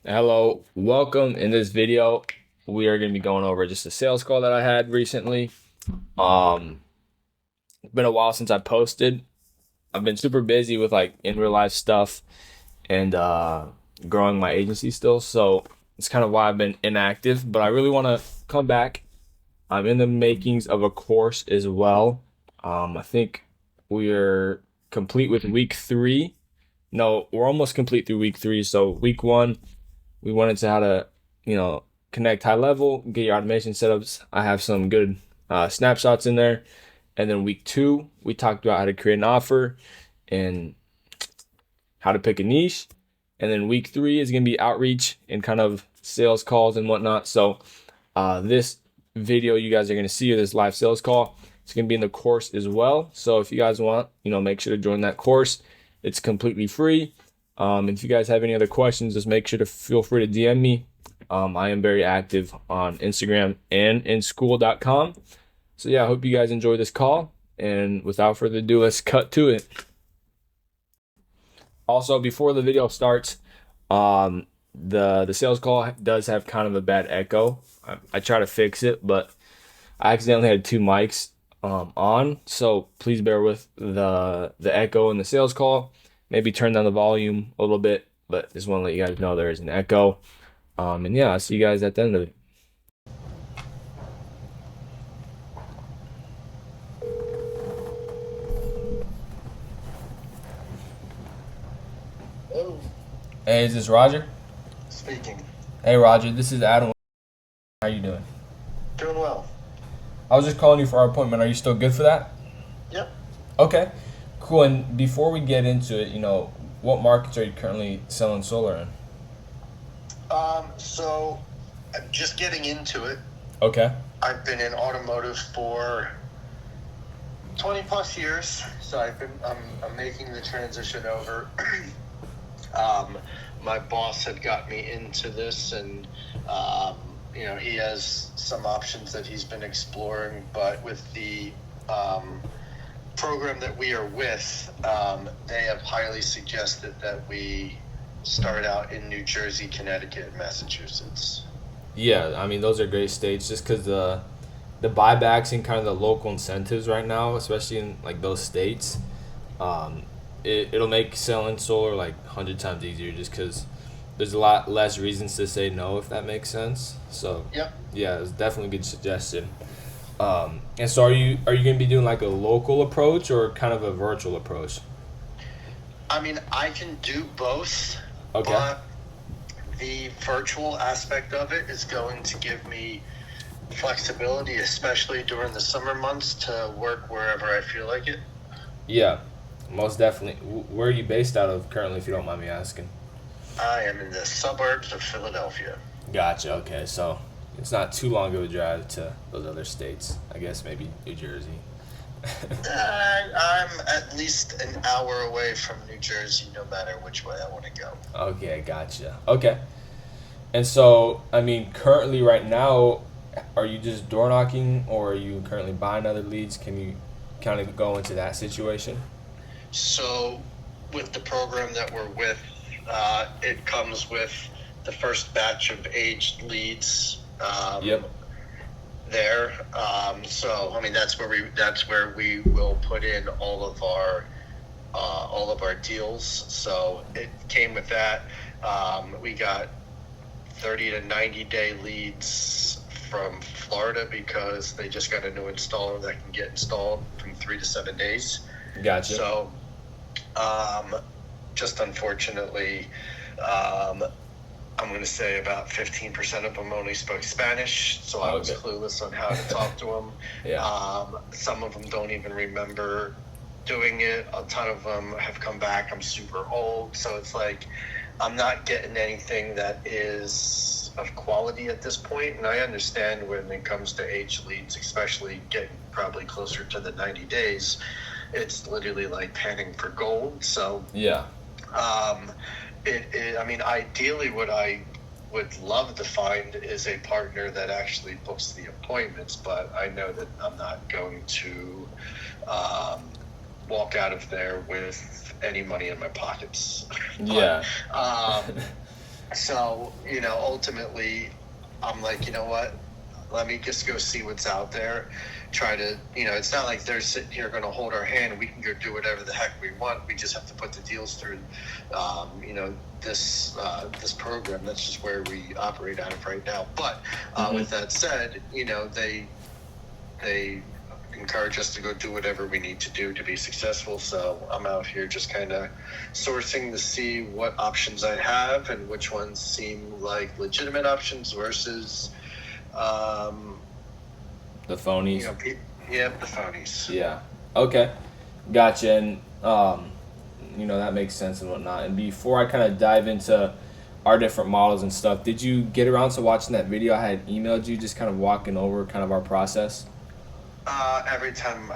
Hello, welcome. In this video, we are going to be going over just a sales call that I had recently. Um, it's been a while since I posted. I've been super busy with like in real life stuff and growing my agency still, so it's kind of why I've been inactive. But I really want to come back. I'm in the makings of a course as well. I think we're complete with week three. No, we're almost complete through week three. So week one, we went into how to, you know, connect high level, get your automation setups. I have some good snapshots in there. And then week two, we talked about how to create an offer and how to pick a niche. And then week three is going to be outreach and kind of sales calls and whatnot. So this video you guys are going to see, or this live sales call, it's going to be in the course as well. So if you guys want, make sure to join that course. It's completely free. If you guys have any other questions, just make sure to feel free to DM me. I am very active on Instagram and in Skool.com. So yeah, I hope you guys enjoy this call. And without further ado, let's cut to it. Also, before the video starts, the sales call does have kind of a bad echo. I try to fix it, but I accidentally had two mics on, so please bear with the echo in the sales call. Maybe turn down the volume a little bit, but just want to let you guys know there is an echo. And yeah, I'll see you guys at the end of it. Oh, Hey, is this Roger? speaking. Hey, Roger, this is Adam. How you doing? Doing well. I was just calling you for our appointment. Are you still good for that? Yep. Okay, cool. And before we get into it, what markets are you currently selling solar in? So I'm just getting into it. Okay. I've been in automotive for 20 plus years, so I'm making the transition over. um, my boss had got me into this, and he has some options that he's been exploring, but with the program that we are with, they have highly suggested that we start out in New Jersey, Connecticut, and Massachusetts. Yeah, I mean those are great states just because the buybacks and kind of the local incentives right now, especially in like those states, um, it'll make selling solar like 100 times easier just because there's a lot less reasons to say no if that makes sense. So Yep. yeah, it's definitely a good suggestion. And so are you gonna be doing like a local approach or kind of a virtual approach? I mean, I can do both, Okay. but the virtual aspect of it is going to give me flexibility, especially during the summer months, to work wherever I feel like it. Yeah, most definitely. Where are you based out of currently, if you don't mind me asking? I am in the suburbs of Philadelphia. Gotcha. Okay, so it's not too long of a drive to those other states. I guess maybe New Jersey. I'm at least an hour away from New Jersey, no matter which way I want to go. Okay, gotcha. Okay. And so, I mean, currently right now, are you just door knocking or are you currently buying other leads? Can you kind of go into that situation? So, with the program that we're with, it comes with the first batch of aged leads. Yep. There. So, I mean, that's where we will put in all of our deals. So it came with that. We got 30 to 90-day leads from Florida because they just got a new installer that can get installed from 3 to 7 days. Gotcha. So, um, just unfortunately, um, I'm going to say about 15% of them only spoke Spanish, so I was Okay. clueless on how to talk to them. Yeah. Some of them don't even remember doing it. A ton of them have come back. I'm super old, so it's like I'm not getting anything that is of quality at this point. And I understand when it comes to age leads, especially getting probably closer to the 90 days, it's literally like panning for gold. So Yeah. um, I mean, ideally, what I would love to find is a partner that actually books the appointments, but I know that I'm not going to um, walk out of there with any money in my pockets. Yeah. But um, So, ultimately, I'm like, you know what? Let me just go see what's out there. Try to, it's not like they're sitting here going to hold our hand and we can go do whatever the heck we want. We just have to put the deals through, this program. That's just where we operate out of right now. But with that said, they encourage us to go do whatever we need to do to be successful. So I'm out here just kind of sourcing to see what options I have and which ones seem like legitimate options versus The phonies. The phonies. Yeah. Okay. Gotcha. And that makes sense and whatnot. And before I kind of dive into our different models and stuff, did you get around to watching that video I had emailed you, just kind of walking over kind of our process? Every time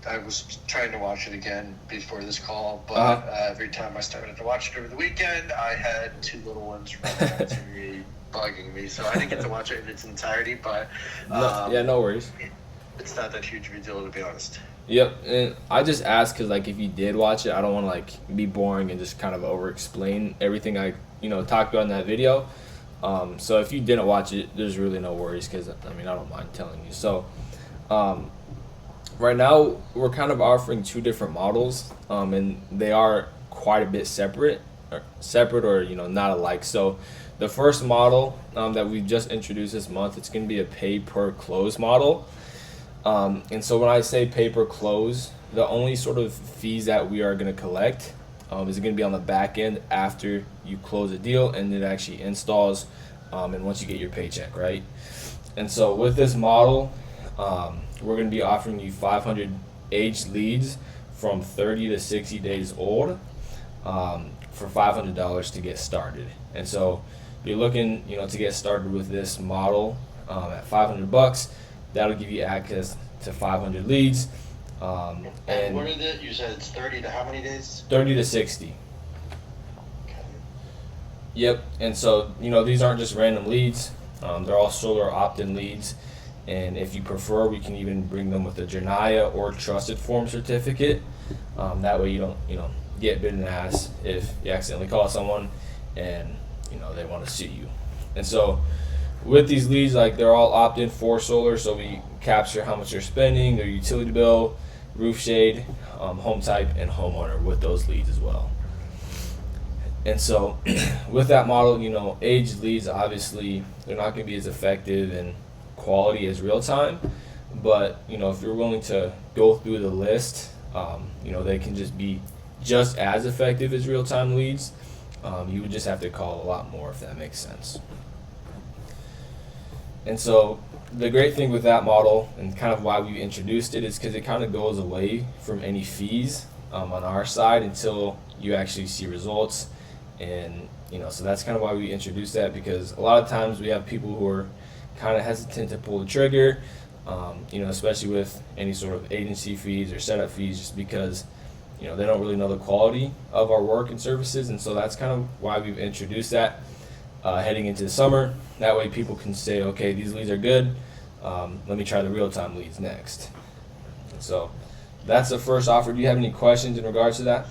I was trying to watch it again before this call, but every time I started to watch it over the weekend, I had two little ones running to me, bugging me. So I didn't get to watch it in its entirety, but no worries. It's not that huge of a deal, to be honest. Yep, and I just asked because, like, if you did watch it, I don't want to, like, be boring and just kind of over-explain everything I, talked about in that video. So if you didn't watch it, there's really no worries because, I don't mind telling you. So right now, we're kind of offering two different models, and they are quite a bit separate or, not alike. So the first model that we just introduced this month, it's going to be a pay-per-close model. And so when I say pay-per-close, the only sort of fees that we are going to collect is going to be on the back end after you close a deal and it actually installs and once you get your paycheck, right? And so with this model, we're going to be offering you 500 aged leads from 30 to 60 days old for $500 to get started. And so if you're looking, to get started with this model at $500, that'll give you access to 500 leads. And what is it? You said it's 30 to how many days? 30 to 60. Okay. Yep. And so, these aren't just random leads. They're all solar opt-in leads. And if you prefer, we can even bring them with a Janaya or trusted form certificate. That way you don't, get bit in the ass if you accidentally call someone and, they want to sue you. And so with these leads, like, they're all opt-in for solar, so we capture how much they're spending, their utility bill, roof shade, home type, and homeowner with those leads as well. And so with that model, aged leads, obviously, they're not going to be as effective and quality as real time, but, if you're willing to go through the list, they can just be just as effective as real time leads. You would just have to call a lot more, if that makes sense. And so the great thing with that model and kind of why we introduced it is because it kind of goes away from any fees on our side until you actually see results. And, so that's kind of why we introduced that, because a lot of times we have people who are kind of hesitant to pull the trigger, especially with any sort of agency fees or setup fees, just because, they don't really know the quality of our work and services. And so that's kind of why we've introduced that. Heading into the summer. That way people can say, okay, these leads are good. Let me try the real-time leads next. And so that's the first offer. Do you have any questions in regards to that?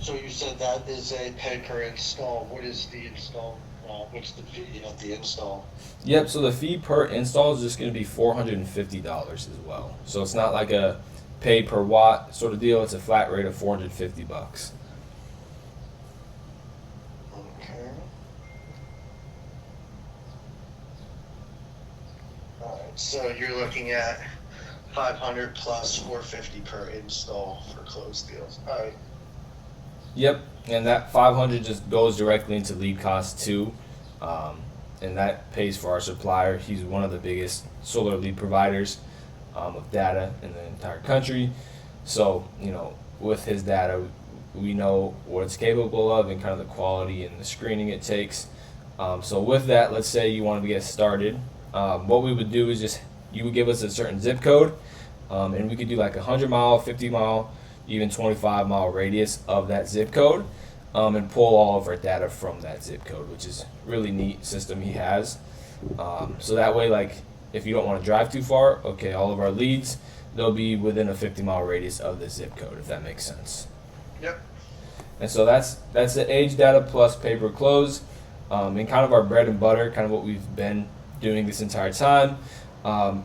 So you said that is a pay per install. What is the install? What's the fee of the install? Yep, so the fee per install is just going to be $450 as well. So it's not like a pay per watt sort of deal. It's a flat rate of $450. Okay. All right. So you're looking at 500 plus 450 per install for closed deals. All right. Yep, and that 500 just goes directly into lead cost too, and that pays for our supplier. He's one of the biggest solar lead providers of data in the entire country. So, with his data, we know what it's capable of and kind of the quality and the screening it takes. So with that, let's say you wanted to get started. What we would do is just, you would give us a certain zip code, and we could do like a 100-mile, 50-mile, even 25-mile radius of that zip code, and pull all of our data from that zip code, which is a really neat system he has. So that way, like, if you don't want to drive too far, okay, all of our leads, they'll be within a 50-mile radius of the zip code, if that makes sense. Yep. And so that's the age data plus pay per close. And kind of our bread and butter, kind of what we've been doing this entire time,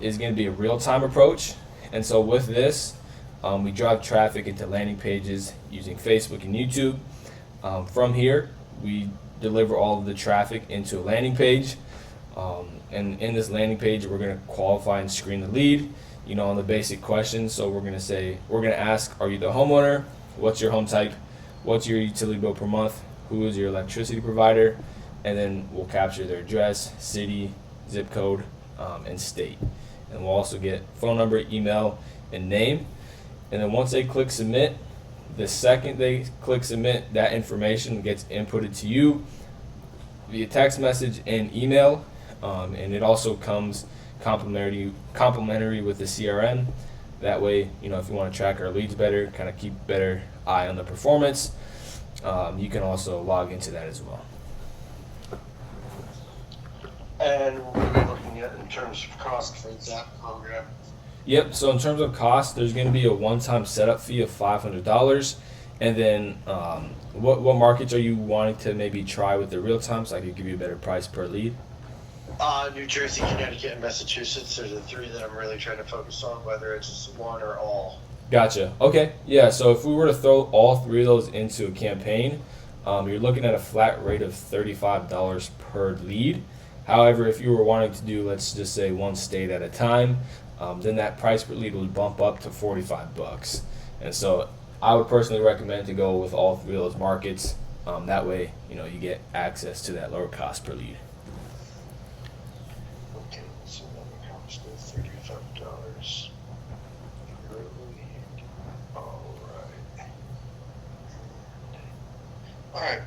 is going to be a real-time approach. And so with this, we drive traffic into landing pages using Facebook and YouTube. From here, we deliver all of the traffic into a landing page. And in this landing page, we're going to qualify and screen the lead, on the basic questions. So we're going to ask, are you the homeowner? What's your home type? What's your utility bill per month? Who is your electricity provider? And then we'll capture their address, city, zip code, and state. And we'll also get phone number, email, and name. And then once they click submit, the second they click submit, that information gets inputted to you via text message and email. And it also comes complimentary with the CRM. That way, if you want to track our leads better, kind of keep better eye on the performance, you can also log into that as well. And what are we looking at in terms of cost for that program? Yep, so in terms of cost, there's going to be a one-time setup fee of $500. And then what markets are you wanting to maybe try with the real time so I could give you a better price per lead? New Jersey, Connecticut, and Massachusetts are the three that I'm really trying to focus on, whether it's one or all. Gotcha. Okay. Yeah, so if we were to throw all three of those into a campaign, you're looking at a flat rate of $35 per lead. However, if you were wanting to do, let's just say, one state at a time, then that price per lead would bump up to $45. And so I would personally recommend to go with all three of those markets. That way, you get access to that lower cost per lead. Okay, so that comes to $35 per lead. All right.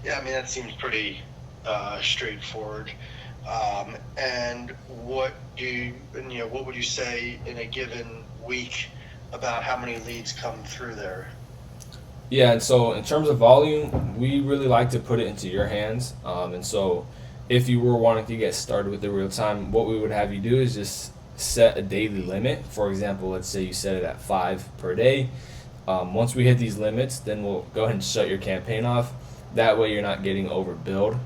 Yeah, I mean, that seems pretty straightforward. And what would you say in a given week about how many leads come through there? Yeah, and so in terms of volume, we really like to put it into your hands. And so if you were wanting to get started with the real time, what we would have you do is just set a daily limit. For example, let's say you set it at 5 per day. Once we hit these limits, then we'll go ahead and shut your campaign off. That way you're not getting overbilled,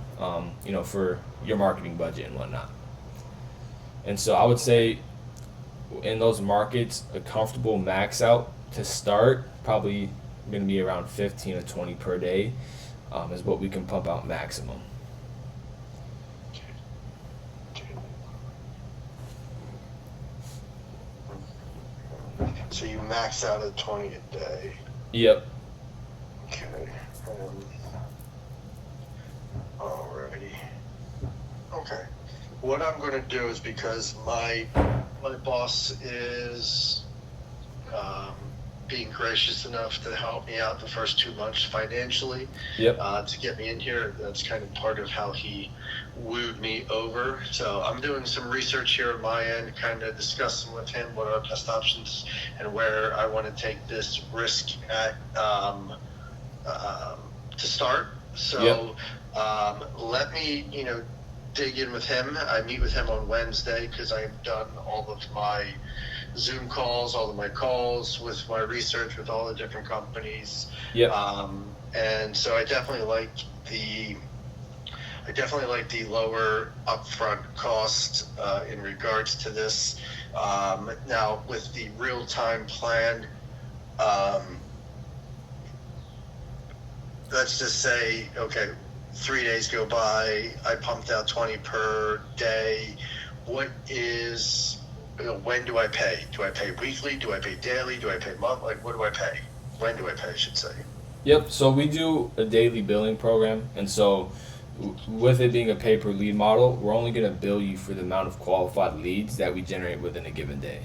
for your marketing budget and whatnot. And so I would say in those markets, a comfortable max out to start, probably going to be around 15 to 20 per day, is what we can pump out maximum. So you max out at 20 a day. Yep. Okay. Alrighty. Okay. What I'm going to do is, because my boss is being gracious enough to help me out the first 2 months financially, to get me in here. That's kind of part of how he wooed me over. So I'm doing some research here on my end, kind of discussing with him what are best options and where I want to take this risk at to start. So let me, dig in with him. I meet with him on Wednesday because I've done all of my Zoom calls, all of my calls with my research with all the different companies. And so I definitely like the lower upfront cost in regards to this. Now with the real-time plan, let's just say, okay, 3 days go by, I pumped out 20 per day. When do I pay? Do I pay weekly? Do I pay daily? Do I pay monthly? What do I pay? When do I pay, I should say? Yep, so we do a daily billing program, and so with it being a pay per lead model, we're only going to bill you for the amount of qualified leads that we generate within a given day,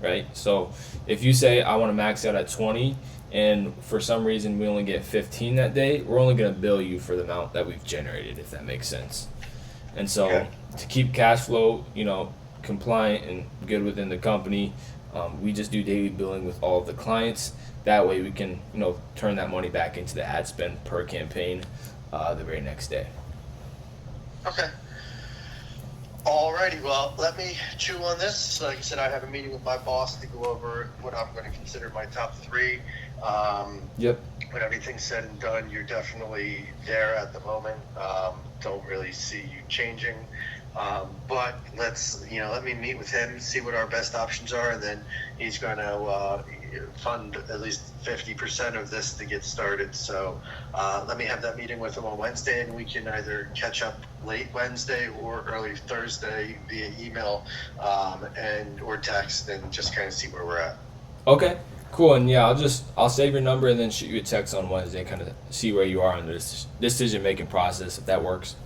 right? So if you say I want to max out at 20 and for some reason we only get 15 that day, we're only going to bill you for the amount that we've generated, if that makes sense. And so to keep cash flow, compliant and good within the company, we just do daily billing with all of the clients. That way we can, turn that money back into the ad spend per campaign the very next day. Okay. Alrighty, well, let me chew on this. Like I said, I have a meeting with my boss to go over what I'm going to consider my top three. Yep. When everything's said and done, you're definitely there at the moment. Don't really see you changing. But let me meet with him, see what our best options are, and then he's going to fund at least 50% of this to get started. So let me have that meeting with him on Wednesday, and we can either catch up late Wednesday or early Thursday via email or text, and just kind of see where we're at. Okay. Cool. And yeah, I'll save your number and then shoot you a text on Wednesday, kind of see where you are in this decision making process, if that works.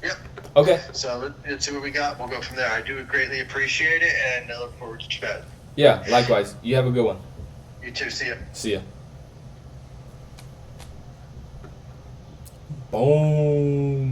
Yep. Okay. So let's see what we got. We'll go from there. I do greatly appreciate it, and I look forward to chatting. Yeah. Likewise. You have a good one. You too. See ya. See ya. Boom.